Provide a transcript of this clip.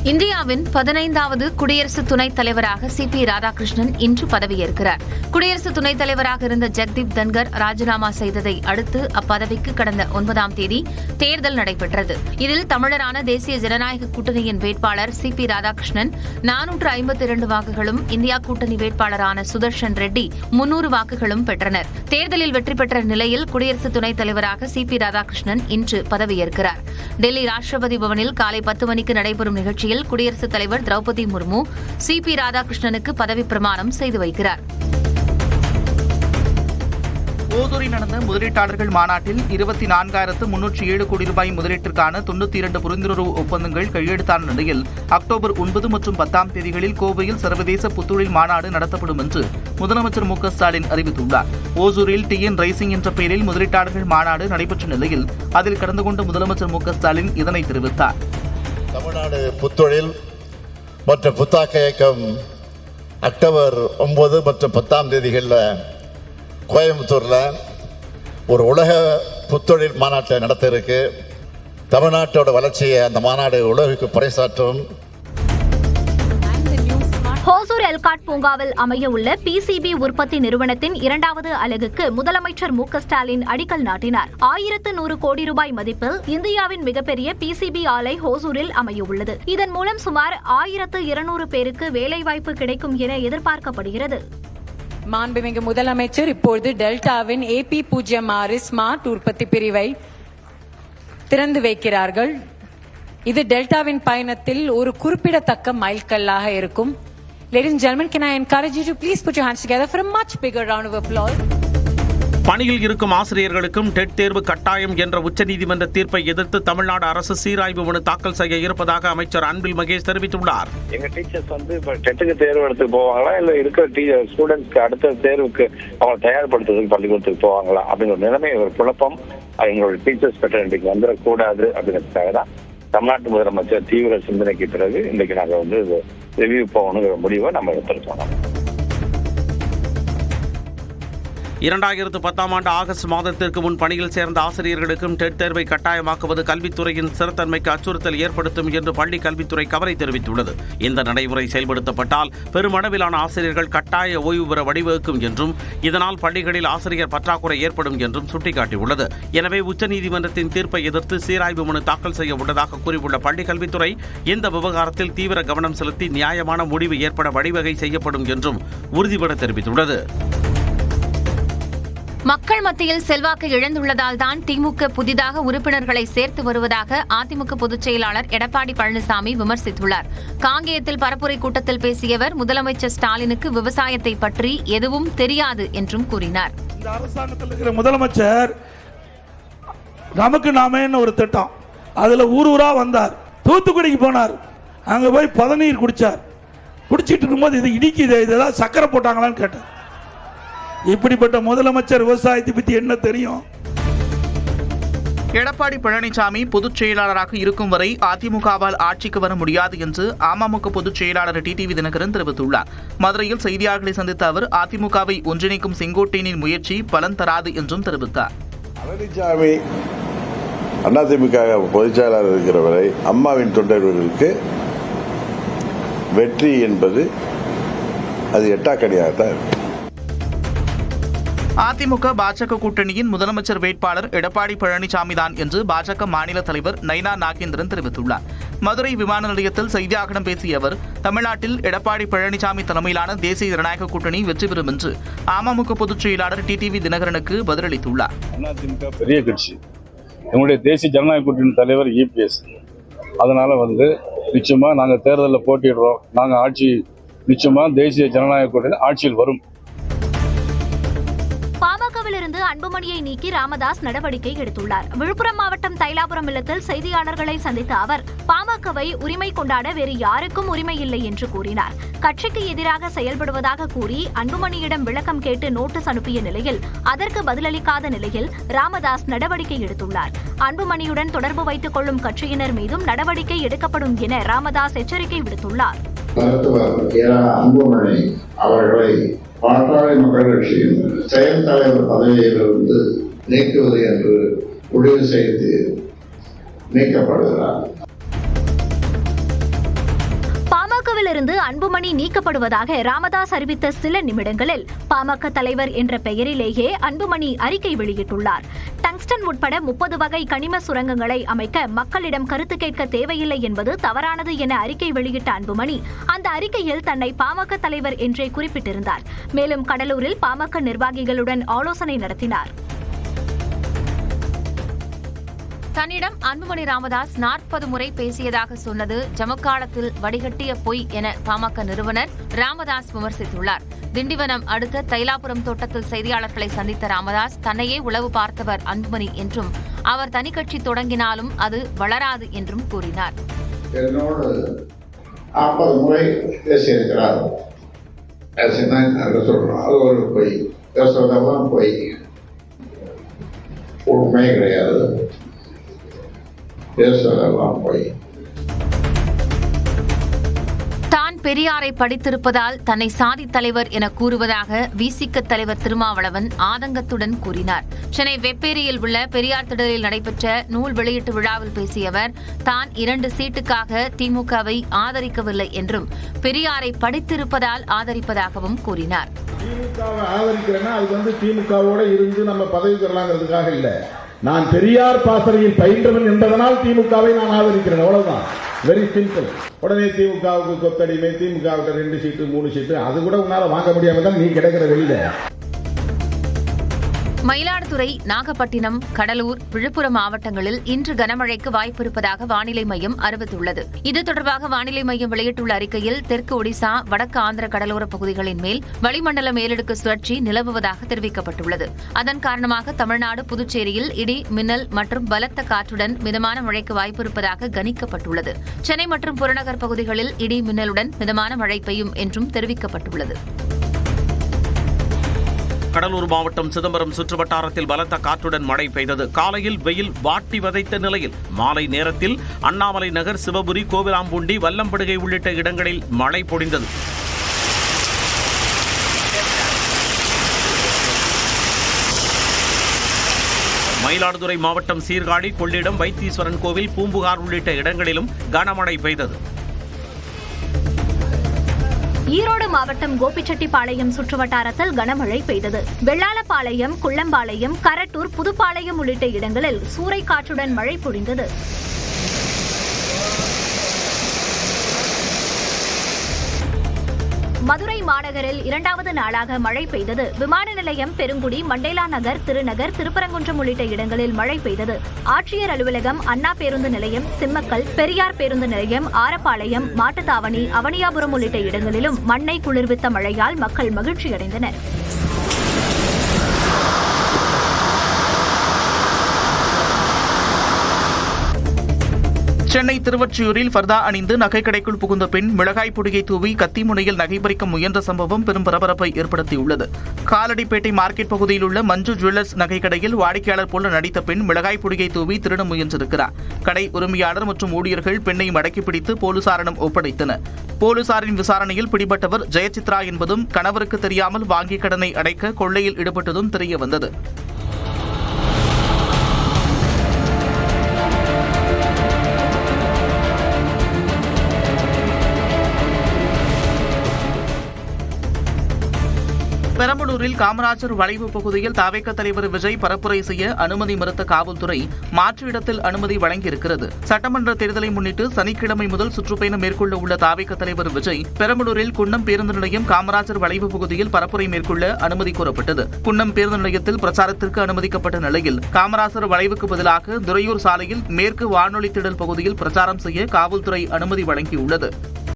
இந்தியாவின் 15வது குடியரசு துணைத் தலைவராக சிபி ராதாகிருஷ்ணன் இன்று பதவியேற்கிறார். குடியரசு துணைத் தலைவராக இருந்த ஜெக்தீப் தன்கர் ராஜினாமா செய்ததை அடுத்து அப்பதவிக்கு கடந்த 9ஆம் தேதி தேர்தல் நடைபெற்றது. இதில் தமிழரான தேசிய ஜனநாயக கூட்டணியின் வேட்பாளர் சிபி ராதாகிருஷ்ணன் 452 வாக்குகளும், இந்தியா கூட்டணி வேட்பாளரான சுதர்ஷன் ரெட்டி 300 வாக்குகளும் பெற்றனர். தேர்தலில் வெற்றி பெற்ற நிலையில் குடியரசு துணைத் தலைவராக சிபி ராதாகிருஷ்ணன் இன்று பதவியேற்கிறார். டெல்லி ராஷ்டிரபதி பவனில் காலை 10 மணிக்கு நடைபெறும் நிகழ்ச்சியில் குடியரசுத் தலைவர் திரௌபதி முர்மு சிபி ராதாகிருஷ்ணனுக்கு பதவிப் பிரமாணம் செய்து வைக்கிறார். ஓசூரில் நடந்த முதலீட்டாளர்கள் மாநாட்டில் 24,307 கோடி ரூபாய் முதலீட்டிற்கான 92 புரிந்துணர்வு ஒப்பந்தங்கள் கையெழுத்தான நிலையில் அக்டோபர் 9 மற்றும் 10ஆம் தேதிகளில் கோவையில் சர்வதேச புத்தொழில் மாநாடு நடத்தப்படும் என்று முதலமைச்சர் மு.க.ஸ்டாலின் அறிவித்துள்ளார். ஓசூரில் டிஎன் ரைசிங் என்ற பெயரில் முதலீட்டாளர்கள் மாநாடு நடைபெற்ற நிலையில் அதில் கலந்து கொண்ட முதலமைச்சர் மு.க.ஸ்டாலின் இதனை தெரிவித்தார். தமிழ்நாடு புத்தொழில் மற்றும் புத்தாக்க இயக்கம் அக்டோபர் 9 மற்றும் 10ஆம் தேதிகளில் கோயம்புத்தூரில் ஒரு உலக புத்தொழில் மாநாட்டை நடத்த இருக்கு. தமிழ்நாட்டோட வளர்ச்சியை அந்த மாநாடு உலகுக்கு பறைசாற்றும். ஹோசூர் எல்காட் பூங்காவில் அமைய உள்ள பிசிபி உற்பத்தி நிறுவனத்தின் 2வது அலகுக்கு முதலமைச்சர் மு.க.ஸ்டாலின் அடிக்கல் நாட்டினார். 1100 கோடி ரூபாய் மதிப்பில் இந்தியாவின் மிகப்பெரிய பிசிபி ஆலை ஹோசூரில் அமைய உள்ளது. இதன் மூலம் சுமார் 1200 பேருக்கு வேலைவாய்ப்பு கிடைக்கும் என எதிர்பார்க்கப்படுகிறது. மாண்புமிகு முதலமைச்சர் இப்பொழுது டெல்டாவின் AP06 ஸ்மார்ட் உற்பத்தி பிரிவை திறந்து வைக்கிறார்கள். இது டெல்டாவின் பயணத்தில் ஒரு குறிப்பிடத்தக்க மைல்கல்லாக இருக்கும். Ladies and gentlemen, can I encourage you to please put your hands together for a much bigger round of applause. பணியில் இருக்கும் ஆசிரியர்களுக்கும் டெட் தேர்வு கட்டாயம் என்ற உச்சநீதிமன்ற தீர்ப்பை எதிர்த்து தமிழ்நாடு அரசு சீராய்வு மனு தாக்கல் செய்ய இருப்பதாக அமைச்சர் அன்பில் மகேஷ் தெரிவித்துள்ளார். எங்க டீச்சர்ஸ் இப்ப டெட்டுக்கு தேர்வு எடுத்து போவாங்களா, இல்ல இருக்கிற ஸ்டூடெண்ட்ஸ்க்கு அடுத்த தேர்வுக்கு அவங்க தயார்படுத்துறதுக்கு பள்ளிக்கூடத்துக்கு போவாங்களா அப்படிங்கிற நிலைமை ஒரு குழப்பம் எங்களுடைய டீச்சர்ஸ் பெட்டர்னிட்டிக்கு வந்துடக்கூடாது அப்படிங்கிறதுக்காக தான் தமிழ்நாட்டு முதலமைச்சர் தீவிர சிந்தனைக்கு பிறகு இன்றைக்கு நாங்கள் ரிவ்யூ போகணுங்கிற முடிவை நம்ம எடுத்திருக்கோம். 2010ஆம் ஆண்டு ஆகஸ்ட் மாதத்திற்கு முன் பணியில் சேர்ந்த ஆசிரியர்களுக்கும் டெட் தேர்வை கட்டாயமாக்குவது கல்வித்துறையின் ஸ்திரத்தன்மைக்கு அச்சுறுத்தல் ஏற்படுத்தும் என்று பள்ளி கல்வித்துறை கவலை தெரிவித்துள்ளது. இந்த நடைமுறை செயல்படுத்தப்பட்டால் பெருமளவிலான ஆசிரியர்கள் கட்டாய ஓய்வு பெற வழிவகுக்கும் என்றும் இதனால் பள்ளிகளில் ஆசிரியர் பற்றாக்குறை ஏற்படும் என்றும் சுட்டிக்காட்டியுள்ளது. எனவே உச்சநீதிமன்றத்தின் தீர்ப்பை எதிர்த்து சீராய்வு மனு தாக்கல் செய்ய உள்ளதாக கூறியுள்ள பள்ளி கல்வித்துறை இந்த விவகாரத்தில் தீவிர கவனம் செலுத்தி நியாயமான முடிவு ஏற்பட வழிவகை செய்யப்படும் என்றும் உறுதிபட தெரிவித்துள்ளது. மக்கள் மத்தியில் செல்வாக்கு இழந்துள்ளதால் தான் திமுக புதிதாக உறுப்பினர்களை சேர்த்து வருவதாக அதிமுக பொதுச் செயலாளர் எடப்பாடி பழனிசாமி விமர்சித்துள்ளார். காங்கேயத்தில் பரப்புரை கூட்டத்தில் பேசிய அவர் முதலமைச்சர் ஸ்டாலினுக்கு விவசாயத்தை பற்றி எதுவும் தெரியாது என்றும் கூறினார். இந்த அரசாங்கத்தில் இருக்கிற முதலமைச்சர் நமக்கு நாமேன்னு ஒரு திட்டம், அதுல ஊரா வந்தார், தூத்துக்குடிக்கு போனார், அங்க போய் பதநீர் குடிச்சார். குடிச்சிட்டு இருக்கும்போது இது இடிக்குது, இதெல்லாம் சக்கரை போட்டாங்களான்னு கேட்டார். இப்படிப்பட்ட முதலமைச்சர் விவசாயத்தை பத்தி என்ன தெரியும்? எடப்பாடி பழனிசாமி பொதுச் செயலாளராக இருக்கும் வரை அதிமுகவால் ஆட்சிக்கு வர முடியாது என்று அமமுக பொதுச் செயலாளர் டிடிவி தினகரன் தெரிவித்துள்ளார். மதுரையில் செய்தியாளர்களை சந்தித்த அவர் அதிமுகவை ஒன்றிணைக்கும் செங்கோட்டையனின் முயற்சி பலன் தராது என்றும் தெரிவித்தார். பழனிசாமி அதிமுக பொதுச் செயலாளர் இருக்கிற வரை அம்மாவின் தொண்டர்களுக்கு வெற்றி என்பது அது எட்டாக்கடியாகத்தான் இருக்கு. அதிமுக பாஜக கூட்டணியின் முதலமைச்சர் வேட்பாளர் எடப்பாடி பழனிசாமி தான் என்று பாஜக மாநில தலைவர் நைனா நாகேந்திரன் தெரிவித்துள்ளார். மதுரை விமான நிலையத்தில் செய்தியாளர்களிடம் பேசிய அவர் தமிழ்நாட்டில் எடப்பாடி பழனிசாமி தலைமையிலான தேசிய ஜனநாயக கூட்டணி வெற்றி பெறும் என்று அமமுக பொதுச் செயலாளர் டிடிவி தினகரனுக்கு பதிலளித்துள்ளார். அதிமுக பெரிய கட்சி, எங்களுடைய தேசிய ஜனநாயக கூட்டணி தலைவர் EPS. அதனால நிச்சயமா நாங்கள் தேர்தலில் போட்டியிடுறோம். நாங்கள் ஆட்சி நிச்சயமா தேசிய ஜனநாயக கூட்டணி ஆட்சியில் வரும். இருந்து அன்புமணியை நீக்கி ராமதாஸ் நடவடிக்கை எடுத்துள்ளார். விழுப்புரம் மாவட்டம் தைலாபுரம் இல்லத்தில் செய்தியாளர்களை சந்தித்த அவர் பாமகவை உரிமை கொண்டாட வேறு யாருக்கும் உரிமை இல்லை என்று கூறினார். கட்சிக்கு எதிராக செயல்படுவதாக கூறி அன்புமணியிடம் விளக்கம் கேட்டு நோட்டீஸ் அனுப்பிய நிலையில் அதற்கு பதிலளிக்காத நிலையில் ராமதாஸ் நடவடிக்கை எடுத்துள்ளார். அன்புமணியுடன் தொடர்பு வைத்துக் கொள்ளும் கட்சியினர் மீதும் நடவடிக்கை எடுக்கப்படும் என ராமதாஸ் எச்சரிக்கை விடுத்துள்ளார். அவர்களை பாட்டாளி மக்கள் கட்சியின் செயல் தலைவர் பதவியிலிருந்து நீக்குவது என்று முடிவு செய்து நீக்கப்படுகிறார். கட்சியிலிருந்து அன்புமணி நீக்கப்படுவதாக ராமதாஸ் அறிவித்த சில நிமிடங்களில் பாமக தலைவர் என்ற பெயரிலேயே அன்புமணி அறிக்கை வெளியிட்டுள்ளார். டங்ஸ்டன் உட்பட 30 வகை கனிம சுரங்கங்களை அமைக்க மக்களிடம் கருத்து கேட்க தேவையில்லை என்பது தவறானது என அறிக்கை வெளியிட்ட அன்புமணி அந்த அறிக்கையில் தன்னை பாமக தலைவர் என்றே குறிப்பிட்டிருந்தார். மேலும் கடலூரில் பாமக நிர்வாகிகளுடன் ஆலோசனை நடத்தினார். தன்னிடம் அன்புமணி ராமதாஸ் 40 முறை பேசியதாக சொன்னது ஜமக்காலத்தில் வடிகட்டிய பொய் என பாமக நிறுவனர் ராமதாஸ் விமர்சித்துள்ளார். திண்டிவனம் அடுத்த தைலாபுரம் தோட்டத்தில் செய்தியாளர்களை சந்தித்த ராமதாஸ் தன்னையே உளவு பார்த்தவர் அன்புமணி என்றும் அவர் தனி கட்சி தொடங்கினாலும் அது வளராது என்றும் கூறினார். என்னோடு 40 முறை பேசியிருக்கிறார். சொல்றோம், அது ஒரு பொய். பேசுறதெல்லாம் பொய், உண்மை கிடையாது. தான் பெரியாரை படித்திருப்பதால் தன்னை சாதி தலைவர் என கூறுவதாக விசிக தலைவர் திருமாவளவன் ஆதங்கத்துடன் கூறினார். சென்னை வெப்பேரியில் உள்ள பெரியார் திடலில் நடைபெற்ற நூல் வெளியீட்டு விழாவில் பேசிய அவர் தான் 2 சீட்டுக்காக திமுகவை ஆதரிக்கவில்லை என்றும் பெரியாரை படித்திருப்பதால் ஆதரிப்பதாகவும் கூறினார். திமுகவை ஆதரிக்கிறேன்னா அது திமுகவோட இருந்து நம்ம பதவி பெறலாங்கிறதுக்காக இல்ல. நான் பெரியார் பாசறையில் பயின்றவன் என்பதனால் திமுகவை நான் ஆதரிக்கிறேன், அவ்வளவுதான். Very simple. உடனே திமுகவுக்கு கொத்தடிமை, திமுகவுக்கு 2 சீட்டு 3 சீட்டு அது கூட உன்னால வாங்க முடியாம தான் நீ கிடைக்கிற வெளியில. மயிலாடுதுறை, நாகப்பட்டினம், கடலூர், விழுப்புரம் மாவட்டங்களில் இன்று கனமழைக்கு வாய்ப்பிருப்பதாக வானிலை மையம் அறிவித்துள்ளது. இது தொடர்பாக வானிலை மையம் வெளியிட்டுள்ள அறிக்கையில் தெற்கு ஒடிசா, வடக்கு ஆந்திர கடலோர பகுதிகளின் மேல் வளிமண்டல மேலடுக்கு சுழற்சி நிலவுவதாக தெரிவிக்கப்பட்டுள்ளது. அதன் காரணமாக தமிழ்நாடு, புதுச்சேரியில் இடி, மின்னல் மற்றும் பலத்த காற்றுடன் மிதமான மழைக்கு வாய்ப்பிருப்பதாக கணிக்கப்பட்டுள்ளது. சென்னை மற்றும் புறநகர் பகுதிகளில் இடி, மின்னலுடன் மிதமான மழை பெய்யும் என்றும் தெரிவிக்கப்பட்டுள்ளது. கடலூர் மாவட்டம் சிதம்பரம் சுற்றுவட்டாரத்தில் பலத்த காற்றுடன் மழை பெய்தது. காலையில் வெயில் வாட்டி வதைத்த நிலையில் மாலை நேரத்தில் அண்ணாமலை நகர், சிவபுரி, கோவிலாம்பூண்டி, வல்லம்படுகை உள்ளிட்ட இடங்களில் மழை பொழிந்தது. மயிலாடுதுறை மாவட்டம் சீர்காழி, கொள்ளிடம், வைத்தீஸ்வரன் கோவில், பூம்புகார் உள்ளிட்ட இடங்களிலும் கனமழை பெய்தது. ஈரோடு மாவட்டம் கோபிச்செட்டிப்பாளையம் சுற்றுவட்டாரத்தில் கனமழை பெய்தது. வெள்ளாளப்பாளையம், குள்ளம்பாளையம், கரட்டூர், புதுப்பாளையம் உள்ளிட்ட இடங்களில் சூறைக்காற்றுடன் மழை பொழிந்தது. மதுரை மாநகரில் 2வது நாளாக மழை பெய்தது. விமான நிலையம், பெருங்குடி, மண்டேலா நகர், திருநகர், திருப்பரங்குன்றம் உள்ளிட்ட இடங்களில் மழை பெய்தது. ஆட்சியர் அலுவலகம், அண்ணா பேருந்து நிலையம், சிம்மக்கல், பெரியார் பேருந்து நிலையம், ஆரப்பாளையம், மாட்டுத்தாவணி, அவனியாபுரம் உள்ளிட்ட இடங்களிலும் மண்ணை குளிர்வித்த மழையால் மக்கள் மகிழ்ச்சியடைந்தனர். சென்னை திருவொற்றியூரில் ஃபர்தா அணிந்து நகைக்கடைக்குள் புகுந்த பெண் மிளகாய் பொடியை தூவி கத்தி முனையில் நகை பறிக்க முயன்ற சம்பவம் பெரும் பரபரப்பை ஏற்படுத்தியுள்ளது. காலடிப்பேட்டை மார்க்கெட் பகுதியில் உள்ள மஞ்சு ஜுவல்லர்ஸ் நகைக்கடையில் வாடிக்கையாளர் போல நடித்த பெண் மிளகாய் பொடியை தூவி திருட முயன்றிருக்கிறார். கடை உரிமையாளர் மற்றும் ஊழியர்கள் பெண்ணை மடக்கி பிடித்து போலீசாரிடம் ஒப்படைத்தனர். போலீசாரின் விசாரணையில் பிடிபட்டவர் ஜெயசித்ரா என்பதும் கணவருக்கு தெரியாமல் வாங்கிய கடனை அடைக்க கொள்ளையில் ஈடுபட்டதும் தெரியவந்தது. பெரம்பலூரில் காமராஜர் வளைவு பகுதியில் தவேக தலைவர் விஜய் பரப்புரை செய்ய அனுமதி மறுத்த காவல்துறை மாற்று இடத்தில் அனுமதி வழங்கியிருக்கிறது. சட்டமன்ற தேர்தலை முன்னிட்டு சனிக்கிழமை முதல் சுற்றுப்பயணம் மேற்கொள்ள உள்ள தவேக தலைவர் விஜய் பெரம்பலூரில் குன்னம் பேருந்து நிலையம், காமராஜர் வளைவு பகுதியில் பரப்புரை மேற்கொள்ள அனுமதி கோரப்பட்டது. குன்னம் பேருந்து நிலையத்தில் பிரச்சாரத்திற்கு அனுமதிக்கப்பட்ட நிலையில் காமராஜர் வளைவுக்கு பதிலாக துறையூர் சாலையில் மேற்கு வானொலி திடல் பகுதியில் பிரச்சாரம் செய்ய காவல்துறை அனுமதி வழங்கியுள்ளது.